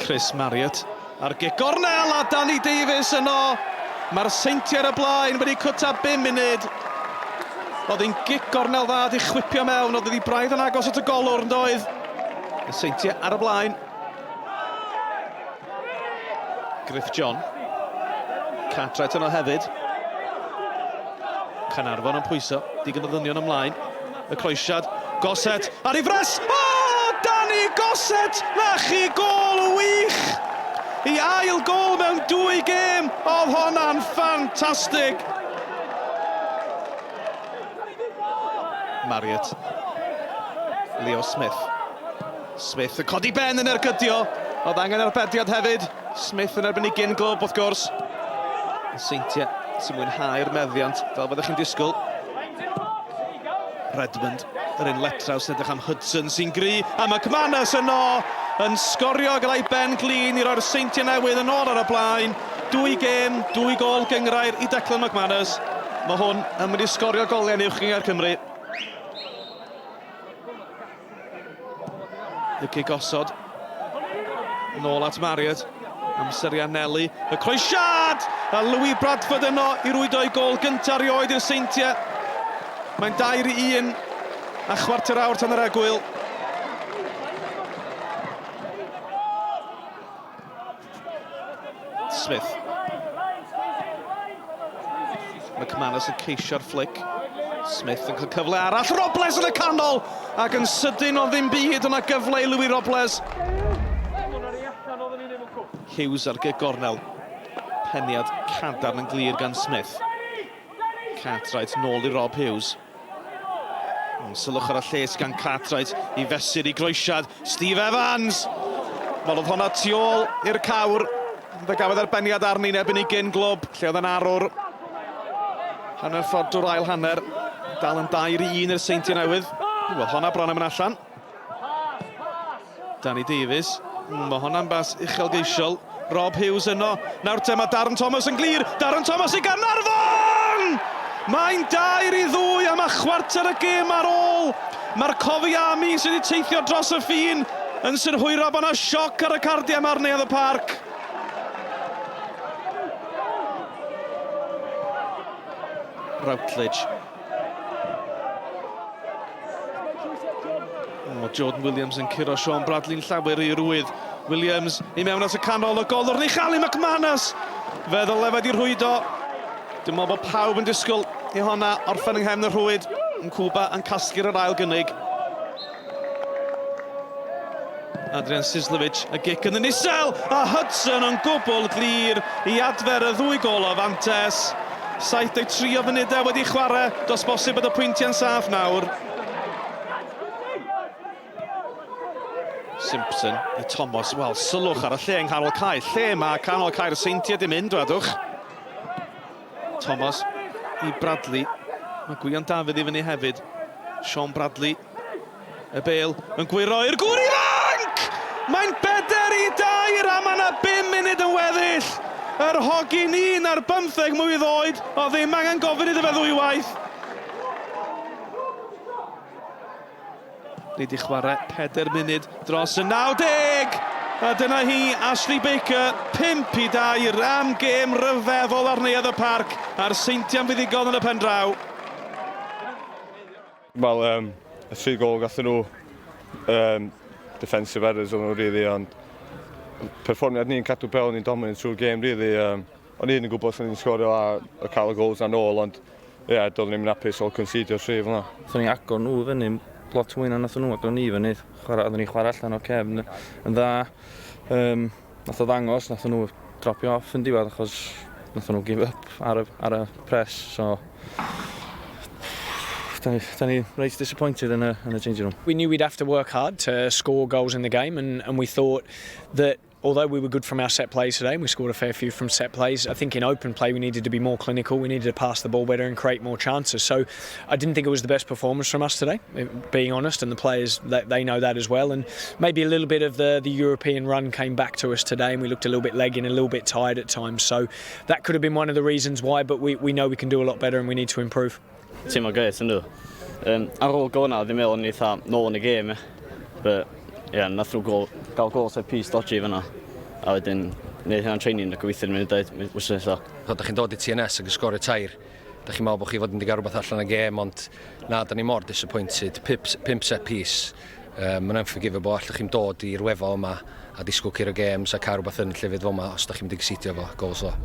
Chris Marriott ar gic gornel a Danny Davies yno. Mae'r Seintiau ar y blaen wedi cwta 5 munud. Oedd hi'n gic gornel dda di chwipio mewn, oedd hi braidd yn agos at y golwr yn doedd. Y Seintiau ar y blaen. Griff John. Cartwright yno hefyd. Caernarfon yn pwyso, digon o ddynion ymlaen. Y croesiad, Goset ar ei fres. O! Danny Goset! Na chi gol wych! I ail gol mewn 2 gêm. Oedd honna'n ffantastig. Marriott. Leo Smith. Smith yn codi ben yn ergydio. Oedd angen arbediad hefyd. Smith yn erbyn ei gyn-glob wrth gwrs. Seintiau sy'n mwynhau'r meddiant fel byddwch chi'n disgwyl. Redmond, yr un letraws edrych am Hudson sy'n gry, a McManus yno yn sgorio gyda'i ben glin i roi'r Seintiau Newydd yn ôl ar y blaen. 2 gêm, 2 gol gyngrair i Declan McManus. Mae hwn yn mynd i sgorio goliau uwch ar Cymru. Y gig osod. Nôl at Marriott. Amser i Anelli. Y croesiad! A Louis Bradford yno i rwydo'i gol gyntaf erioed i'r Seintiau. Mae'n 2-1 a chwarter awr tan yr egwyl. Smith. McManus yn ceisio'r flic. Smith yn cael cyfle arall. Robles yn y canol! Ac yn sydyn o ddim byd yna gyfle i Louis Robles. Hughes ar gig gornel. Peniad cadarn yn glir gan Smith. Cartwright nôl i Rob Hughes. Sylwch ar y lles gan Cartwright i fesur i groesiad. Steve Evans! Wel oedd honna tu ôl i'r cawr. Fe gafodd erbeniad arni nebyn i gyn-glob, lle oedd yn arwr. Hanner ffordd drwy'r ail hanner. Dal yn 2-1 i'r Seintiau Newydd. Wel, honna bron am yn allan. Danny Davies. Mae honna'n bas uchelgeisiol. Rob Hughes yno. Nawr te mae Darren Thomas yn glir. Darren Thomas i Caernarfon! Mae'n 2-2 a mae chwarter y gêm ar ôl. Mae'r Cofiami sydd wedi teithio dros y ffin yn synhwyro bod yna sioc ar y cardiau ar neuadd y parc. Routledge. Jordan Williams yn curo Sean Bradley'n llawer i'r rwydd. Williams i mewn at y canol, y golwr ni chael i McManus. Fe ddylefed i'r rwydo. Dwi'n meddwl bod pawb yn disgwyl i honna orffen yng nghefn y rhwyd. Yn Cwba yn casglu'r yr ail gynnig. Adrian Sislovic, y gic yn y nisel. A Hudson yn gwbl glir i adfer y 2 gol o fantes. 73 o funudau wedi chwarae. Does bosib bod y pwyntiau'n saff nawr. Simpson i Thomas. Wel, sylwch ar y lle yng nghanol cae. Lle mae canol cae'r Seintiau dim mynd, wedwch. Thomas i Bradley. Mae Gwion Dafydd i fyny hefyd. Sean Bradley. Y Bale yn gwiro i'r gŵr ifanc! Mae'n 4-2 a mae yna 5 munud yn weddill. Yr hogyn 1 ar 15 mlwydd oed. O ddim angen gofyn iddo fe ddwywaith. Ni di chwarae 4 munud dros y 90. A dyna hi, Ashley Baker, 5-2 am gêm ryfeddol ar neuadd y parc. A'r Seintiau'n fuddigol yn y pen draw. Wel, y 3 gol gathen nhw, defensive errors o'n nhw, really, ond perfformiad ni'n cadw bel, ni'n dominant trwy'r gêm, really. O'n i'n gwybod os ni'n sgorio a cael y gols na nôl, ond doeddwn ni'n apus o concedio 3 fel yna. Oedden ni'n agor nhw fyny, lot mwy na nath nhw agor ni fyny. Oedden ni'n chwarae allan o'r cefn yn dda. Nath o ddangos, nath nhw dropio off yn diwedd, achos nath nhw give up ar y press, so... Da ni reit disappointed in a changing room. We knew we'd have to work hard to score goals in the game, and we thought that although we were good from our set plays today, and we scored a fair few from set plays, I think in open play we needed to be more clinical, we needed to pass the ball better and create more chances. So I didn't think it was the best performance from us today, being honest, and the players, they know that as well. And maybe a little bit of the European run came back to us today, and we looked a little bit leggy and a little bit tired at times. So that could have been one of the reasons why, but we know we can do a lot better and we need to improve. Teimlo grêt yn dwi. Ar ôl gona, dwi'n meddwl ni eitha nôl yn y gêm, but nath nhw gael gol sef pys dodgy fyna. A wedyn, wneud hynna'n training a gobeithio mynd i dweud wrth nesa. Da chi'n dod i TNS ac ysgorio tair. Da chi'n meddwl bod chi fod yn digar rhywbeth allan y gêm, ond na, da ni mor disappointed. 5 set piece. Mae'n unforgivable, allwch chi'n dod i'r wefel yma a disgwyl cyr o games a cael rhywbeth yn y llefydd fel yma os da chi'n mynd i gysidio fo, gols o.